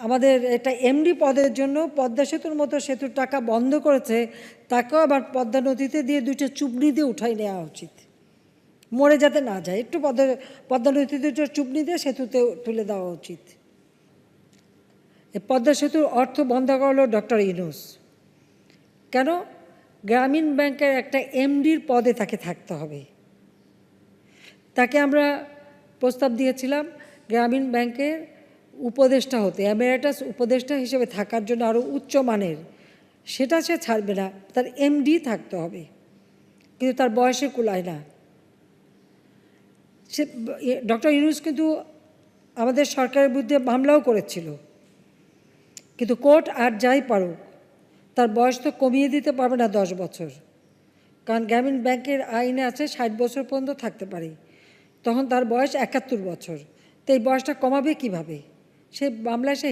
আমাদের এটা এমডি পদের জন্য পদ্মা সেতুর মতো সেতুর টাকা বন্ধ করেছে, তাকেও আবার পদ্মা নদীতে দিয়ে 2টা চুবড়ি দিয়ে উঠাই নেওয়া উচিত, মরে যাতে না যায়। একটু পদ্মা নদীতে চুবড়ি দিয়ে সেতুতে তুলে দেওয়া উচিত। পদ্মা সেতুর অর্থ বন্ধ করলো ডক্টর ইউনূস। কেন? গ্রামীণ ব্যাংকের একটা এমডির পদে তাকে থাকতে হবে। তাকে আমরা প্রস্তাব দিয়েছিলাম গ্রামীণ ব্যাংকের উপদেষ্টা হতে, এমেরিটাস উপদেষ্টা হিসেবে থাকার জন্য আরও উচ্চমানের। সেটা সে ছাড়বে না, তার এমডি থাকতে হবে, কিন্তু তার বয়সে কুলায় না। সে ডক্টর ইউনূস কিন্তু আমাদের সরকারের বিরুদ্ধে মামলাও করেছিল, কিন্তু কোর্ট আর যাই পারুক তার বয়স তো কমিয়ে দিতে পারবে না 10 বছর, কারণ গ্রামীণ ব্যাংকের আইনে আছে 60 বছর পর্যন্ত থাকতে পারে, তখন তার বয়স 71 বছর। তো এই বয়সটা কমাবে কিভাবে? সে মামলায় সে